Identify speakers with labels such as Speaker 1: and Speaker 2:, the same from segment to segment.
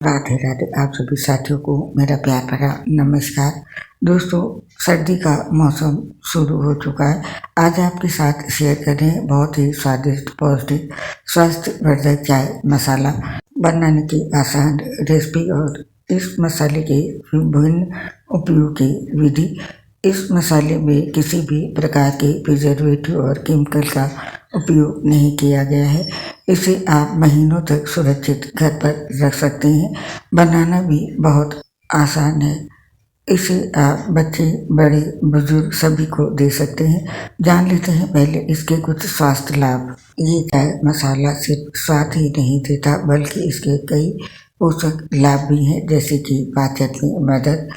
Speaker 1: राधे राधे। आप सभी साथियों को मेरा प्यार भरा नमस्कार। दोस्तों, सर्दी का मौसम शुरू हो चुका है। आज आपके साथ शेयर करें बहुत ही स्वादिष्ट, पौष्टिक, स्वास्थ्यवर्धक चाय मसाला बनाने की आसान रेसिपी और इस मसाले के विभिन्न उपयोग की विधि। इस मसाले में किसी भी प्रकार के प्रिजर्वेटिव और केमिकल का उपयोग नहीं किया गया है। इसे आप महीनों तक सुरक्षित घर पर रख सकते हैं। बनाना भी बहुत आसान है। इसे आप बच्चे, बड़े, बुजुर्ग सभी को दे सकते हैं। जान लेते हैं पहले इसके कुछ स्वास्थ्य लाभ। ये चाय मसाला सिर्फ स्वाद ही नहीं देता बल्कि इसके कई पोषक लाभ भी हैं, जैसे कि पाचन में मदद।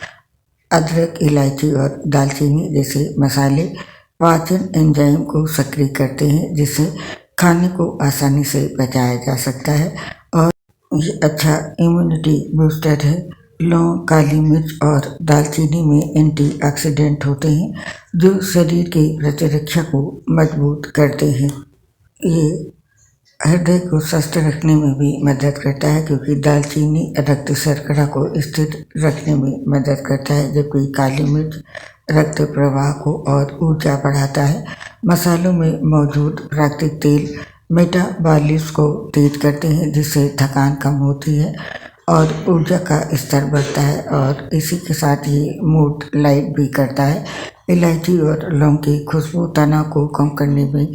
Speaker 1: अदरक, इलायची और दालचीनी जैसे मसाले पाचन एंजाइम को सक्रिय करते हैं, जिससे खाने को आसानी से पचाया जा सकता है और ये अच्छा इम्यूनिटी बूस्टर है। लौंग, काली मिर्च और दालचीनी में एंटीऑक्सीडेंट होते हैं जो शरीर की प्रतिरक्षा को मजबूत करते हैं। ये हृदय को स्वस्थ रखने में भी मदद करता है, क्योंकि दालचीनी रक्त शर्करा को स्थिर रखने में मदद करता है, जबकि काली मिर्च रक्त प्रवाह को और ऊर्जा बढ़ाता है। मसालों में मौजूद प्राकृतिक तेल मेटाबॉलिज्म को तेज करते हैं, जिससे थकान कम होती है और ऊर्जा का स्तर बढ़ता है, और इसी के साथ ये मूड लाइट भी करता है। इलायची और लौंग की खुशबू तनाव को कम करने में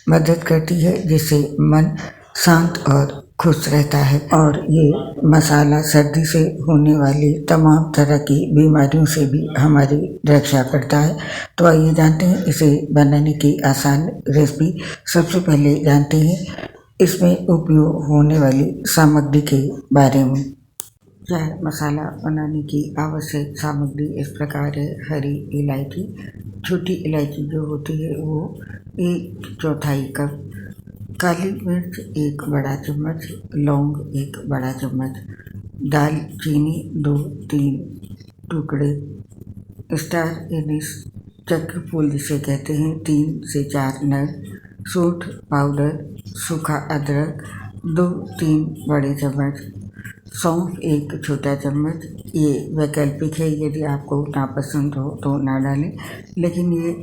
Speaker 1: मदद करती है, जिससे मन शांत और खुश रहता है। और ये मसाला सर्दी से होने वाली तमाम तरह की बीमारियों से भी हमारी रक्षा करता है। तो आइए जानते हैं इसे बनाने की आसान रेसिपी। सबसे पहले जानते हैं इसमें उपयोग होने वाली सामग्री के बारे में। चाय मसाला बनाने की आवश्यक सामग्री इस प्रकार है। हरी इलायची, छोटी इलायची जो होती है वो 1/4 कप, काली मिर्च 1 बड़ा चम्मच, लौंग 1 बड़ा चम्मच, दालचीनी 2-3 टुकड़े, स्टार एनिस चक्र फूल जिसे कहते हैं 3 से 4 नग, सूंठ पाउडर, सूखा अदरक 2-3 बड़े चम्मच, सौंफ 1 छोटा चम्मच। ये वैकल्पिक है, यदि आपको नापसंद हो तो ना डालें, लेकिन ये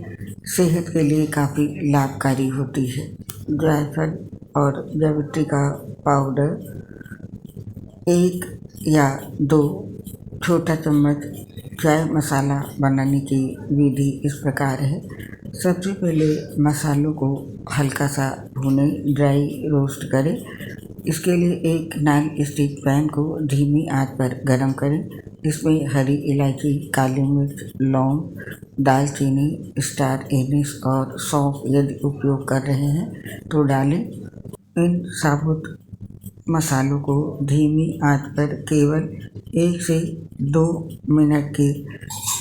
Speaker 1: सेहत के लिए काफ़ी लाभकारी होती है। जायफल और जावित्री का पाउडर 1 या 2 छोटा चम्मच। चाय मसाला बनाने की विधि इस प्रकार है। सबसे पहले मसालों को हल्का सा भूनें, ड्राई रोस्ट करें। इसके लिए एक नॉन स्टिक पैन को धीमी आंच पर गरम करें। इसमें हरी इलायची, काली मिर्च, लौंग, दालचीनी, स्टार एनिस और सौंफ यदि उपयोग कर रहे हैं तो डालें। इन साबुत मसालों को धीमी आंच पर केवल 1 से 2 मिनट के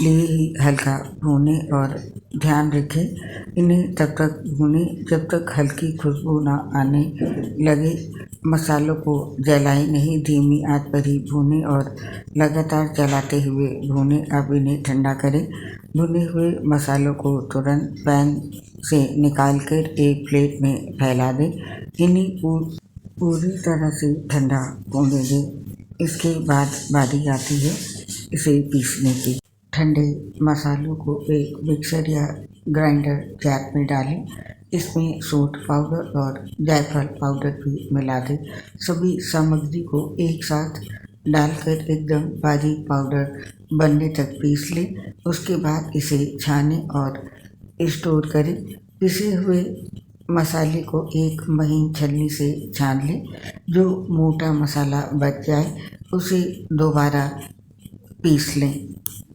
Speaker 1: लिए ही हल्का भूनें और ध्यान रखें इन्हें तब तक भूनें जब तक हल्की खुशबू ना आने लगे। मसालों को जलाएं नहीं, धीमी आंच पर ही भूनें और लगातार चलाते हुए भूनें। अब इन्हें ठंडा करें। भुने हुए मसालों को तुरंत पैन से निकालकर एक प्लेट में फैला दें। इन्हें पूरी तरह से ठंडा होने दें। इसके बाद बारी आती है इसे पीसने की। ठंडे मसालों को एक मिक्सर या ग्राइंडर जार में डालें। इसमें सूंठ पाउडर और जायफल पाउडर भी मिला दें। सभी सामग्री को एक साथ डालकर एकदम बारीक पाउडर बनने तक पीस लें। उसके बाद इसे छानें और स्टोर करें। पिसे हुए मसाले को एक महीन छलनी से छान लें। जो मोटा मसाला बच जाए उसे दोबारा पीस लें।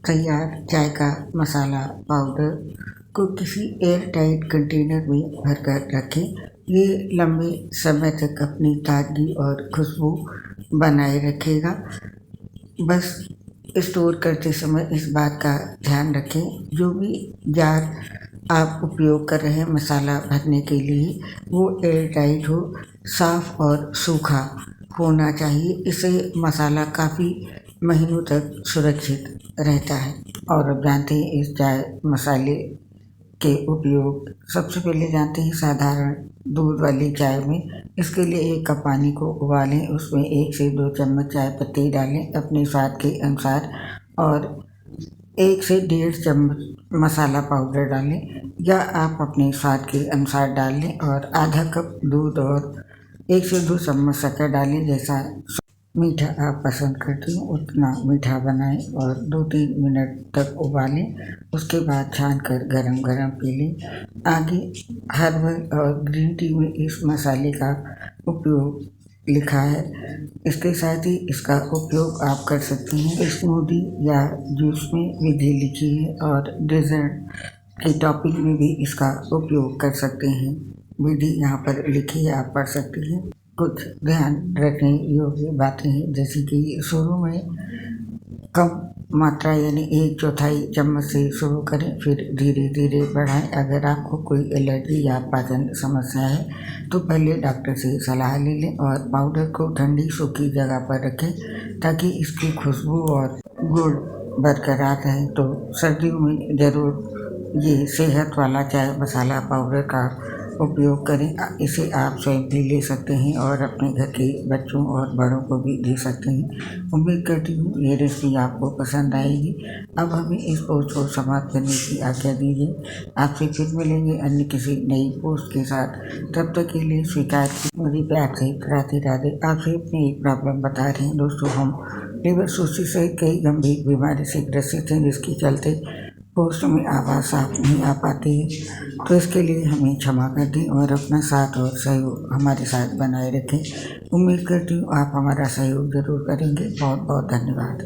Speaker 1: तैयार चाय का मसाला पाउडर को किसी एयर टाइट कंटेनर में भरकर रखें। ये लंबे समय तक अपनी ताजगी और खुशबू बनाए रखेगा। बस स्टोर करते समय इस बात का ध्यान रखें, जो भी जार आप उपयोग कर रहे हैं मसाला भरने के लिए वो एयर टाइट हो, साफ और सूखा होना चाहिए। इससे मसाला काफ़ी महीनों तक सुरक्षित रहता है। और अब जानते हैं इस चाय मसाले के उपयोग सबसे पहले जानते हैं साधारण दूध वाली चाय में। इसके लिए 1 कप पानी को उबालें, उसमें 1 से 2 चम्मच चाय पत्ती डालें अपने स्वाद के अनुसार और 1 से 1.5 चम्मच मसाला पाउडर डालें या आप अपने स्वाद के अनुसार डाल लें और आधा कप दूध और 1 से 2 चम्मच शक्कर डालें। जैसा मीठा आप पसंद करते हो उतना मीठा बनाएं और 2-3 मिनट तक उबालें। उसके बाद छान कर गरम गरम पी लें। आगे हर्बल और ग्रीन टी में इस मसाले का उपयोग लिखा है। इसके साथ ही इसका उपयोग आप कर सकते हैं स्मूदी या जूस में, विधि लिखी है और डेजर्ट की टॉपिंग में भी इसका उपयोग कर सकते हैं। विधि यहाँ पर लिखी है, आप पढ़ सकते हैं। कुछ ध्यान रखने योग्य बातें हैं, जैसे कि शुरू में कम मात्रा यानी 1/4 चम्मच से शुरू करें, फिर धीरे धीरे बढ़ाएं। अगर आपको कोई एलर्जी या पाचन समस्या है तो पहले डॉक्टर से सलाह ले लें और पाउडर को ठंडी सूखी जगह पर रखें ताकि इसकी खुशबू और गुण बरकरार रहे। तो सर्दियों में ज़रूर ये सेहत वाला चाय मसाला पाउडर का उपयोग करें। इसे आप स्वयं भी ले सकते हैं और अपने घर के बच्चों और बड़ों को भी दे सकते हैं। उम्मीद करती हूँ ये रेसिपी आपको पसंद आएगी। अब हमें इस पोस्ट को समाप्त करने की आज्ञा दीजिए। आपसे फिर मिलेंगे अन्य किसी नई पोस्ट के साथ। तब तक के लिए स्वीकार की मेरी प्यार से राधे राधे। आपसे अपनी एक प्रॉब्लम बता रहे हैं दोस्तों, हम लिवर सुस्ती सहित कई गंभीर बीमारी से ग्रसित हैं, जिसके चलते पोस्ट में आवाज़ साफ नहीं आ पाती है। तो इसके लिए हमें क्षमा कर दें और अपना साथ और सहयोग हमारे साथ बनाए रखें। उम्मीद करती हूँ आप हमारा सहयोग ज़रूर करेंगे। बहुत बहुत धन्यवाद।